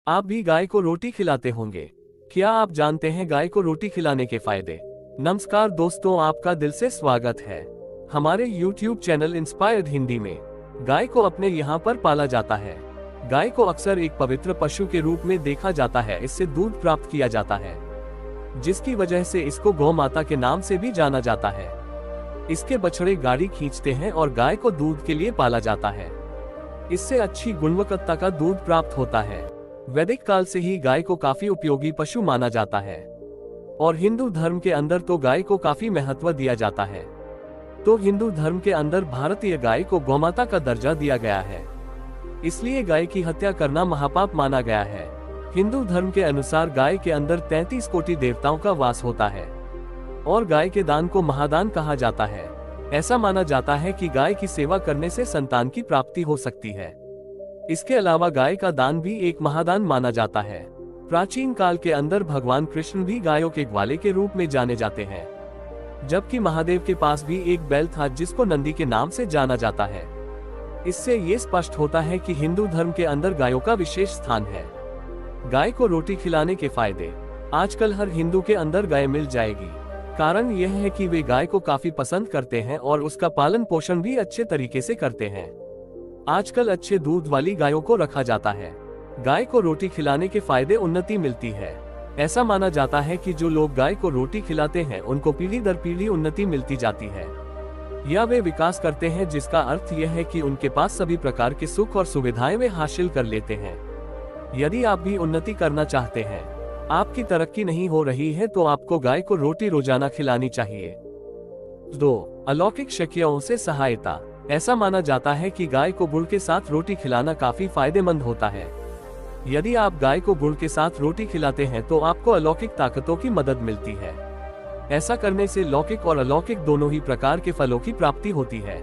आप भी गाय को रोटी खिलाते होंगे। क्या आप जानते हैं गाय को रोटी खिलाने के फायदे? नमस्कार दोस्तों, आपका दिल से स्वागत है हमारे YouTube चैनल इंस्पायर्ड हिंदी में। गाय को अपने यहाँ पर पाला जाता है। गाय को अक्सर एक पवित्र पशु के रूप में देखा जाता है। इससे दूध प्राप्त किया जाता है, जिसकी वजह से इसको गौ माता के नाम से भी जाना जाता है। इसके बछड़े गाड़ी खींचते हैं और गाय को दूध के लिए पाला जाता है। इससे अच्छी गुणवत्ता का दूध प्राप्त होता है। वैदिक काल से ही गाय को काफी उपयोगी पशु माना जाता है और हिंदू धर्म के अंदर तो गाय को काफी महत्व दिया जाता है। तो हिंदू धर्म के अंदर भारतीय गाय को गौमाता का दर्जा दिया गया है, इसलिए गाय की हत्या करना महापाप माना गया है। हिंदू धर्म के अनुसार गाय के अंदर 33 कोटि देवताओं का वास होता है और गाय के दान को महादान कहा जाता है। ऐसा माना जाता है कि गाय की सेवा करने से संतान की प्राप्ति हो सकती है। इसके अलावा गाय का दान भी एक महादान माना जाता है। प्राचीन काल के अंदर भगवान कृष्ण भी गायों के ग्वाले के रूप में जाने जाते हैं, जबकि महादेव के पास भी एक बैल था जिसको नंदी के नाम से जाना जाता है। इससे ये स्पष्ट होता है कि हिंदू धर्म के अंदर गायों का विशेष स्थान है। गाय को रोटी खिलाने के फायदे। आजकल हर हिंदू के अंदर गाय मिल जाएगी। कारण यह है कि वे गाय को काफी पसंद करते हैं और उसका पालन पोषण भी अच्छे तरीके से करते हैं। आजकल अच्छे दूध वाली गायों को रखा जाता है। गाय को रोटी खिलाने के फायदे। उन्नति मिलती है। ऐसा माना जाता है कि जो लोग गाय को रोटी खिलाते हैं उनको पीढ़ी दर पीढ़ी उन्नति मिलती जाती है, या वे विकास करते हैं, जिसका अर्थ यह है कि उनके पास सभी प्रकार के सुख और सुविधाएं वे हासिल कर लेते हैं। यदि आप भी उन्नति करना चाहते हैं, आपकी तरक्की नहीं हो रही है, तो आपको गाय को रोटी रोजाना खिलानी चाहिए। 2. अलौकिक शक्तियों से सहायता। ऐसा माना जाता है कि गाय को गुड़ के साथ रोटी खिलाना काफी फायदेमंद होता है। यदि आप गाय को गुड़ के साथ रोटी खिलाते हैं तो आपको अलौकिक ताकतों की मदद मिलती है। ऐसा करने से लौकिक और अलौकिक दोनों ही प्रकार के फलों की प्राप्ति होती है।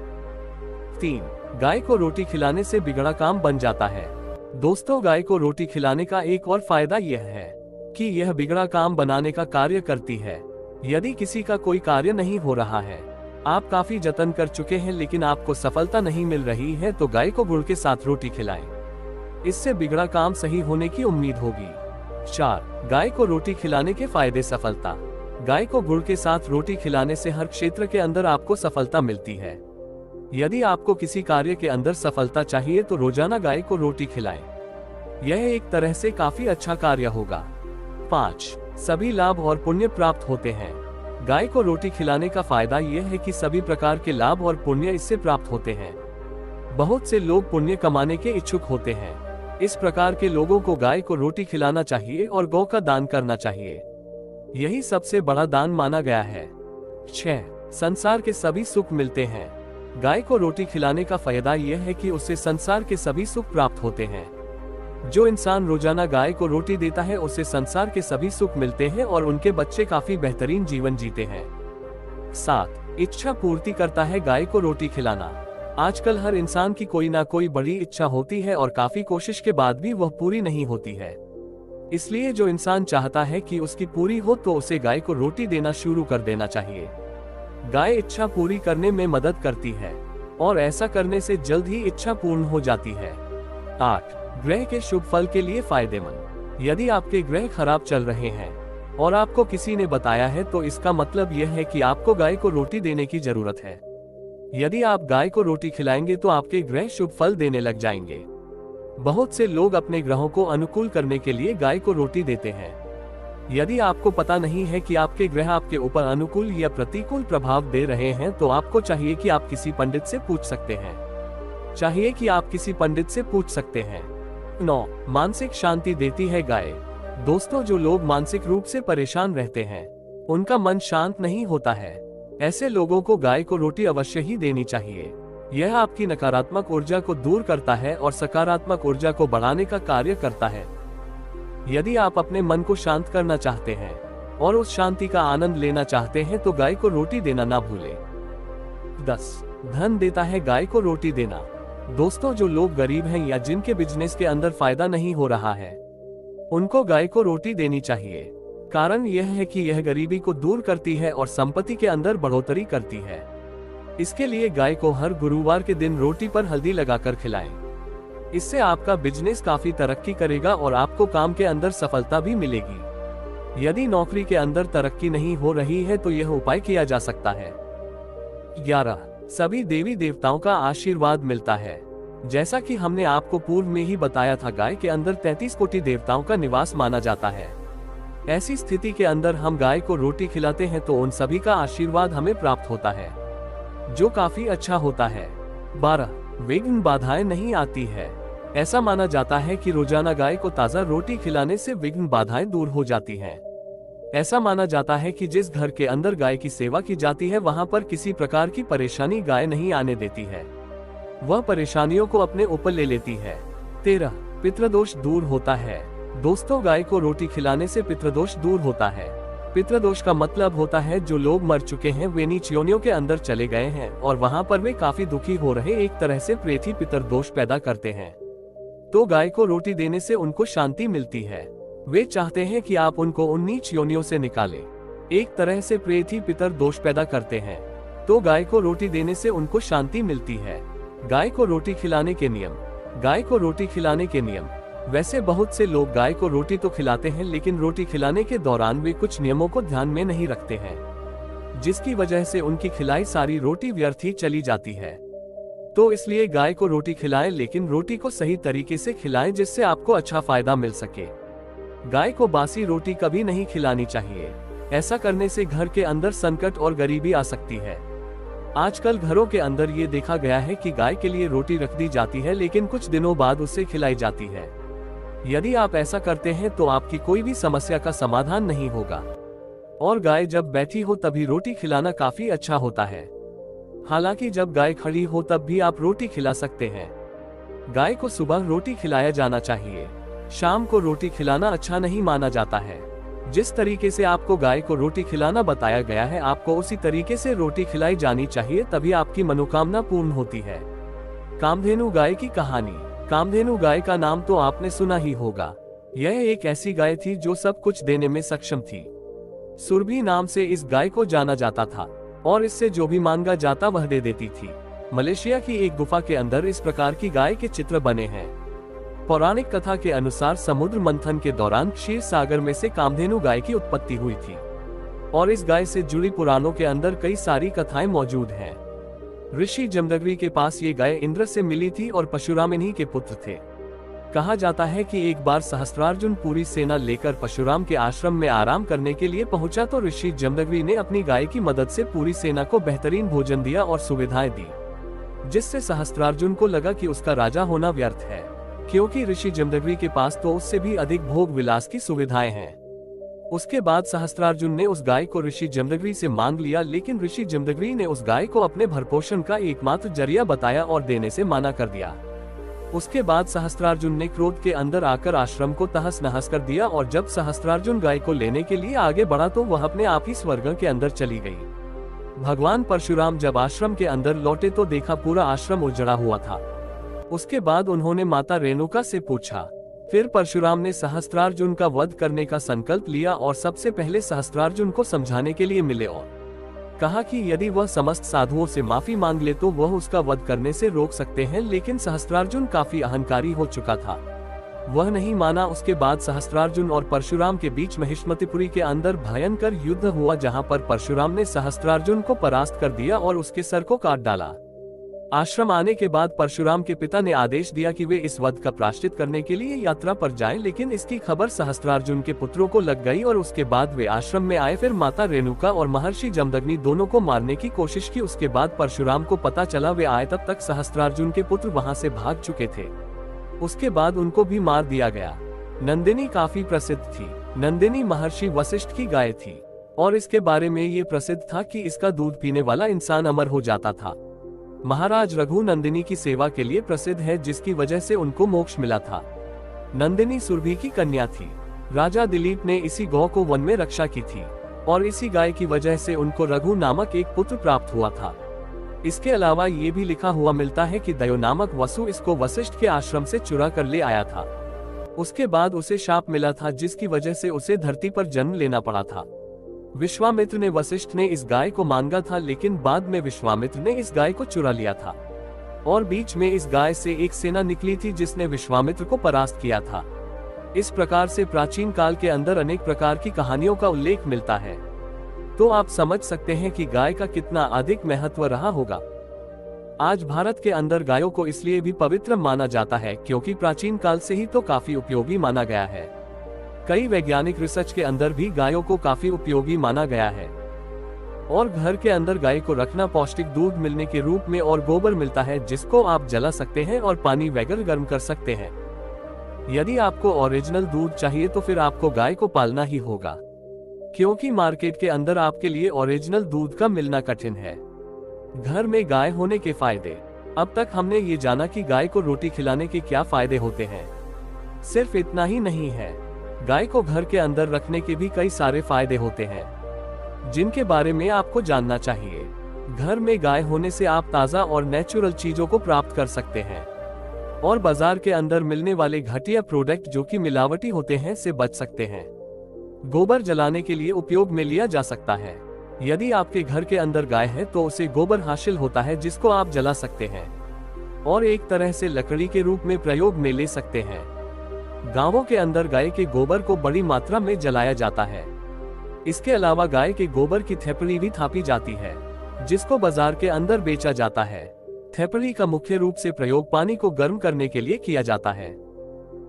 3. गाय को रोटी खिलाने से बिगड़ा काम बन जाता है। दोस्तों, गाय को रोटी खिलाने का एक और फायदा यह है कि यह बिगड़ा काम बनाने का कार्य करती है। यदि किसी का कोई कार्य नहीं हो रहा है, आप काफी जतन कर चुके हैं लेकिन आपको सफलता नहीं मिल रही है, तो गाय को गुड़ के साथ रोटी खिलाएं। इससे बिगड़ा काम सही होने की उम्मीद होगी। 4. गाय को रोटी खिलाने के फायदे। सफलता। गाय को गुड़ के साथ रोटी खिलाने से हर क्षेत्र के अंदर आपको सफलता मिलती है। यदि आपको किसी कार्य के अंदर सफलता चाहिए तो रोजाना गाय को रोटी खिलाएं। यह एक तरह से काफी अच्छा कार्य होगा। 5. सभी लाभ और पुण्य प्राप्त होते हैं। गाय को रोटी खिलाने का फायदा यह है कि सभी प्रकार के लाभ और पुण्य इससे प्राप्त होते हैं। बहुत से लोग पुण्य कमाने के इच्छुक होते हैं। इस प्रकार के लोगों को गाय को रोटी खिलाना चाहिए और गौ का दान करना चाहिए। यही सबसे बड़ा दान माना गया है। 6. संसार के सभी सुख मिलते हैं। गाय को रोटी खिलाने का फायदा यह है कि उससे संसार के सभी सुख प्राप्त होते हैं। जो इंसान रोजाना गाय को रोटी देता है उसे संसार के सभी सुख मिलते हैं और उनके बच्चे काफी बेहतरीन जीवन जीते हैं। 7. इच्छा पूर्ति करता है गाय को रोटी खिलाना। आजकल हर इंसान की कोई ना कोई बड़ी इच्छा होती है और काफी कोशिश के बाद भी वह पूरी नहीं होती है। इसलिए जो इंसान चाहता है कि उसकी पूरी हो तो उसे गाय को रोटी देना शुरू कर देना चाहिए। गाय इच्छा पूरी करने में मदद करती है और ऐसा करने से जल्द ही इच्छा पूर्ण हो जाती है। 8. ग्रह के शुभ फल के लिए फायदेमंद। यदि आपके ग्रह खराब चल रहे हैं और आपको किसी ने बताया है तो इसका मतलब यह है कि आपको गाय को रोटी देने की जरूरत है। यदि आप गाय को रोटी खिलाएंगे तो आपके ग्रह शुभ फल देने लग जाएंगे। बहुत से लोग अपने ग्रहों को अनुकूल करने के लिए गाय को रोटी देते हैं। यदि आपको पता नहीं है कि आपके ग्रह आपके ऊपर अनुकूल या प्रतिकूल प्रभाव दे रहे हैं तो आपको चाहिए कि आप किसी पंडित से पूछ सकते हैं। 9. मानसिक शांति देती है गाय। दोस्तों, जो लोग मानसिक रूप से परेशान रहते हैं उनका मन शांत नहीं होता है। ऐसे लोगों को गाय को रोटी अवश्य ही देनी चाहिए। यह आपकी नकारात्मक ऊर्जा को दूर करता है और सकारात्मक ऊर्जा को बढ़ाने का कार्य करता है। यदि आप अपने मन को शांत करना चाहते हैं और उस शांति का आनंद लेना चाहते हैं तो गाय को रोटी देना ना भूलें। 10. धन देता है गाय को रोटी देना। दोस्तों, जो लोग गरीब हैं या जिनके बिजनेस के अंदर फायदा नहीं हो रहा है उनको गाय को रोटी देनी चाहिए। कारण यह है कि यह गरीबी को दूर करती है और संपत्ति के अंदर बढ़ोतरी करती है। इसके लिए गाय को हर गुरुवार के दिन रोटी पर हल्दी लगाकर खिलाएं। इससे आपका बिजनेस काफी तरक्की करेगा और आपको काम के अंदर सफलता भी मिलेगी। यदि नौकरी के अंदर तरक्की नहीं हो रही है तो यह उपाय किया जा सकता है। 11. सभी देवी देवताओं का आशीर्वाद मिलता है। जैसा कि हमने आपको पूर्व में ही बताया था, गाय के अंदर 33 कोटि देवताओं का निवास माना जाता है। ऐसी स्थिति के अंदर हम गाय को रोटी खिलाते हैं तो उन सभी का आशीर्वाद हमें प्राप्त होता है, जो काफी अच्छा होता है। 12. विघ्न बाधाएं नहीं आती है। ऐसा माना जाता है कि रोजाना गाय को ताजा रोटी खिलाने से विघ्न बाधाएं दूर हो जाती हैं। ऐसा माना जाता है कि जिस घर के अंदर गाय की सेवा की जाती है वहां पर किसी प्रकार की परेशानी गाय नहीं आने देती है, वह परेशानियों को अपने ऊपर ले लेती है। 13. पितृदोष दूर होता है। दोस्तों, गाय को रोटी खिलाने से पितृदोष दूर होता है। पितृदोष का मतलब होता है जो लोग मर चुके हैं, वे नीच योनियों के अंदर चले गए हैं और वहां पर वे काफी दुखी हो रहे, एक तरह से प्रेत ही पितृदोष पैदा करते हैं। तो गाय को रोटी देने से उनको शांति मिलती है। वे चाहते हैं कि आप उनको उन नीच योनियों से निकालें, एक तरह से प्रेत ही पितृदोष पैदा करते हैं। तो गाय को रोटी देने से उनको शांति मिलती है। गाय को रोटी खिलाने के नियम। गाय को रोटी खिलाने के नियम। वैसे बहुत से लोग गाय को रोटी तो खिलाते हैं, लेकिन रोटी खिलाने के दौरान वे कुछ नियमों को ध्यान में नहीं रखते हैं, जिसकी वजह से उनकी खिलाई सारी रोटी व्यर्थ ही चली जाती है। तो इसलिए गाय को रोटी खिलाएं, लेकिन रोटी को सही तरीके से खिलाएं जिससे आपको अच्छा फायदा मिल सके। गाय को बासी रोटी कभी नहीं खिलानी चाहिए। ऐसा करने से घर के अंदर संकट और गरीबी आ सकती है। आजकल घरों के अंदर ये देखा गया है कि गाय के लिए रोटी रख दी जाती है, लेकिन कुछ दिनों बाद उसे खिलाई जाती है। यदि आप ऐसा करते हैं तो आपकी कोई भी समस्या का समाधान नहीं होगा। और गाय जब बैठी हो तभी रोटी खिलाना काफी अच्छा होता है। हालांकि जब गाय खड़ी हो तब भी आप रोटी खिला सकते हैं। गाय को सुबह रोटी खिलाया जाना चाहिए, शाम को रोटी खिलाना अच्छा नहीं माना जाता है। जिस तरीके से आपको गाय को रोटी खिलाना बताया गया है, आपको उसी तरीके से रोटी खिलाई जानी चाहिए, तभी आपकी मनोकामना पूर्ण होती है। कामधेनु गाय की कहानी। कामधेनु गाय का नाम तो आपने सुना ही होगा। यह एक ऐसी गाय थी जो सब कुछ देने में सक्षम थी। सुरभि नाम से इस गाय को जाना जाता था और इससे जो भी मांगा जाता वह दे देती थी। मलेशिया की एक गुफा के अंदर इस प्रकार की गाय के चित्र बने हैं। पौराणिक कथा के अनुसार समुद्र मंथन के दौरान क्षीर सागर में से कामधेनु गाय की उत्पत्ति हुई थी और इस गाय से जुड़ी पुराणों के अंदर कई सारी कथाएं मौजूद हैं। ऋषि जमदग्नि के पास ये गाय इंद्र से मिली थी और परशुराम इन्हीं के पुत्र थे। कहा जाता है कि एक बार सहस्त्रार्जुन पूरी सेना लेकर परशुराम के आश्रम में आराम करने के लिए पहुंचा तो ऋषि जमदग्नि ने अपनी गाय की मदद से पूरी सेना को बेहतरीन भोजन दिया और सुविधाएं दी, जिससे सहस्त्रार्जुन को लगा कि उसका राजा होना व्यर्थ है, क्योंकि ऋषि जमदग्नि के पास तो उससे भी अधिक भोग विलास की सुविधाएं हैं। उसके बाद सहस्त्रार्जुन ने उस गाय को ऋषि जमदग्नि से मांग लिया, लेकिन ऋषि जमदग्नि ने उस गाय को अपने भरपोषण का एकमात्र जरिया बताया और देने से मना कर दिया। उसके बाद सहस्त्रार्जुन ने क्रोध के अंदर आकर आश्रम को तहस नहस कर दिया और जब सहस्त्रार्जुन गाय को लेने के लिए आगे बढ़ा तो वह अपने आप ही स्वर्ग के अंदर चली गई। भगवान परशुराम जब आश्रम के अंदर लौटे तो देखा पूरा आश्रम उजड़ा हुआ था। उसके बाद उन्होंने माता रेणुका से पूछा। फिर परशुराम ने सहस्त्रार्जुन का वध करने का संकल्प लिया और सबसे पहले सहस्त्रार्जुन को समझाने के लिए मिले और कहा कि यदि वह समस्त साधुओं से माफी मांग ले तो वह उसका वध करने से रोक सकते हैं, लेकिन सहस्त्रार्जुन काफी अहंकारी हो चुका था, वह नहीं माना। उसके बाद सहस्त्रार्जुन और परशुराम के बीच महिष्मतिपुरी के अंदर भयंकर युद्ध हुआ, जहां पर परशुराम ने सहस्त्रार्जुन को परास्त कर दिया और उसके सर को काट डाला। आश्रम आने के बाद परशुराम के पिता ने आदेश दिया कि वे इस वध का प्रायश्चित करने के लिए यात्रा पर जाएं, लेकिन इसकी खबर सहस्त्रार्जुन के पुत्रों को लग गई और उसके बाद वे आश्रम में आए। फिर माता रेणुका और महर्षि जमदग्नि दोनों को मारने की कोशिश की। उसके बाद परशुराम को पता चला वे आए तब तक सहस्त्रार्जुन के पुत्र वहां से भाग चुके थे। उसके बाद उनको भी मार दिया गया। नंदिनी काफी प्रसिद्ध थी। नंदिनी महर्षि वशिष्ठ की गाय थी और इसके बारे में ये प्रसिद्ध था कि इसका दूध पीने वाला इंसान अमर हो जाता था। महाराज रघु नंदिनी की सेवा के लिए प्रसिद्ध है, जिसकी वजह से उनको मोक्ष मिला था। नंदिनी सुरभि की कन्या थी। राजा दिलीप ने इसी गौ को वन में रक्षा की थी और इसी गाय की वजह से उनको रघु नामक एक पुत्र प्राप्त हुआ था। इसके अलावा ये भी लिखा हुआ मिलता है कि दयो नामक वसु इसको वशिष्ठ के आश्रम से चुरा कर ले आया था। उसके बाद उसे शाप मिला था, जिसकी वजह से उसे धरती पर जन्म लेना पड़ा था। विश्वामित्र ने वशिष्ठ ने इस गाय को मांगा था, लेकिन बाद में विश्वामित्र ने इस गाय को चुरा लिया था। और बीच में इस गाय से एक सेना निकली थी जिसने विश्वामित्र को परास्त किया था। इस प्रकार से प्राचीन काल के अंदर अनेक प्रकार की कहानियों का उल्लेख मिलता है। तो आप समझ सकते हैं कि गाय का कितना अधिक महत्व रहा होगा। आज भारत के अंदर गायों को इसलिए भी पवित्र माना जाता है क्योंकि प्राचीन काल से ही तो काफी उपयोगी माना गया है। कई वैज्ञानिक रिसर्च के अंदर भी गायों को काफी उपयोगी माना गया है। और घर के अंदर गाय को रखना पौष्टिक दूध मिलने के रूप में और गोबर मिलता है जिसको आप जला सकते हैं और पानी वगैरह गर्म कर सकते हैं। यदि आपको ओरिजिनल दूध चाहिए तो फिर आपको गाय को पालना ही होगा, क्योंकि मार्केट के अंदर आपके लिए ओरिजिनल दूध का मिलना कठिन है। घर में गाय होने के फायदे। अब तक हमने ये जाना कि गाय को रोटी खिलाने के क्या फायदे होते हैं। सिर्फ इतना ही नहीं है, गाय को घर के अंदर रखने के भी कई सारे फायदे होते हैं जिनके बारे में आपको जानना चाहिए। घर में गाय होने से आप ताज़ा और नेचुरल चीजों को प्राप्त कर सकते हैं और बाजार के अंदर मिलने वाले घटिया प्रोडक्ट जो कि मिलावटी होते हैं से बच सकते हैं। गोबर जलाने के लिए उपयोग में लिया जा सकता है। यदि आपके घर के अंदर गाय है तो उसे गोबर हासिल होता है जिसको आप जला सकते हैं और एक तरह से लकड़ी के रूप में प्रयोग में ले सकते हैं। गांवों के अंदर गाय के गोबर को बड़ी मात्रा में जलाया जाता है। इसके अलावा गाय के गोबर की थैपड़ी भी थापी जाती है जिसको बाजार के अंदर बेचा जाता है। थैपड़ी का मुख्य रूप से प्रयोग पानी को गर्म करने के लिए किया जाता है।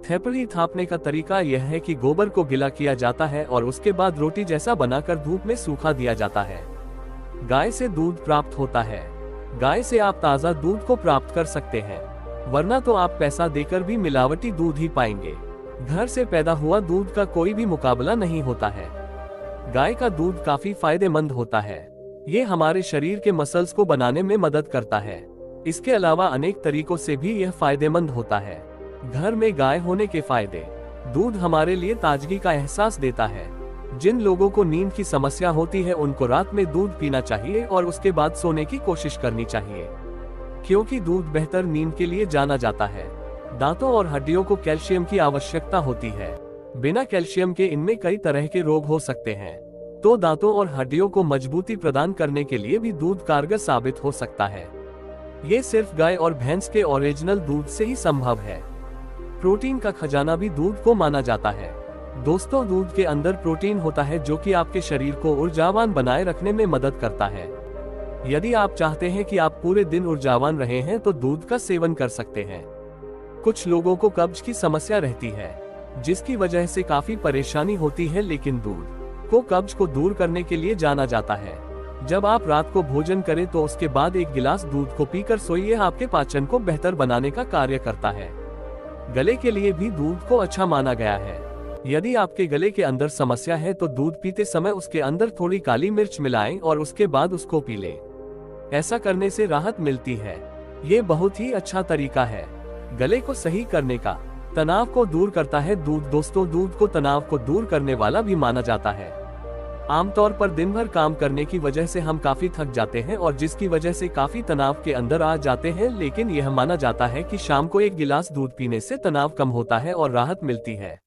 थैपड़ी थापने का तरीका यह है कि गोबर को गीला किया जाता है और उसके बाद रोटी जैसा बनाकर धूप में सूखा दिया जाता है। गाय से दूध प्राप्त होता है। गाय से आप ताज़ा दूध को प्राप्त कर सकते हैं, वरना तो आप पैसा देकर भी मिलावटी दूध ही पाएंगे। घर से पैदा हुआ दूध का कोई भी मुकाबला नहीं होता है। गाय का दूध काफी फायदेमंद होता है। ये हमारे शरीर के मसल्स को बनाने में मदद करता है। इसके अलावा अनेक तरीकों से भी यह फायदेमंद होता है। घर में गाय होने के फायदे। दूध हमारे लिए ताजगी का एहसास देता है। जिन लोगों को नींद की समस्या होती है उनको रात में दूध पीना चाहिए और उसके बाद सोने की कोशिश करनी चाहिए, क्योंकि दूध बेहतर नींद के लिए जाना जाता है। दांतों और हड्डियों को कैल्शियम की आवश्यकता होती है। बिना कैल्शियम के इनमें कई तरह के रोग हो सकते हैं, तो दांतों और हड्डियों को मजबूती प्रदान करने के लिए भी दूध कारगर साबित हो सकता है। ये सिर्फ गाय और भैंस के ओरिजिनल दूध से ही संभव है। प्रोटीन का खजाना भी दूध को माना जाता है। दोस्तों, दूध के अंदर प्रोटीन होता है जो कि आपके शरीर को ऊर्जावान बनाए रखने में मदद करता है। यदि आप चाहते हैं कि आप पूरे दिन ऊर्जावान रहे हैं तो दूध का सेवन कर सकते हैं। कुछ लोगों को कब्ज की समस्या रहती है जिसकी वजह से काफी परेशानी होती है, लेकिन दूध को कब्ज को दूर करने के लिए जाना जाता है। जब आप रात को भोजन करें तो उसके बाद एक गिलास दूध को पीकर सोइए। आपके पाचन को बेहतर बनाने का कार्य करता है। गले के लिए भी दूध को अच्छा माना गया है। यदि आपके गले के अंदर समस्या है तो दूध पीते समय उसके अंदर थोड़ी काली मिर्च मिलाएं और उसके बाद उसको पी लें। ऐसा करने से राहत मिलती है। ये बहुत ही अच्छा तरीका है गले को सही करने का। तनाव को दूर करता है दूध। दोस्तों, दूध को तनाव को दूर करने वाला भी माना जाता है। आमतौर पर दिन भर काम करने की वजह से हम काफी थक जाते हैं और जिसकी वजह से काफी तनाव के अंदर आ जाते हैं, लेकिन यह माना जाता है कि शाम को एक गिलास दूध पीने से तनाव कम होता है और राहत मिलती है।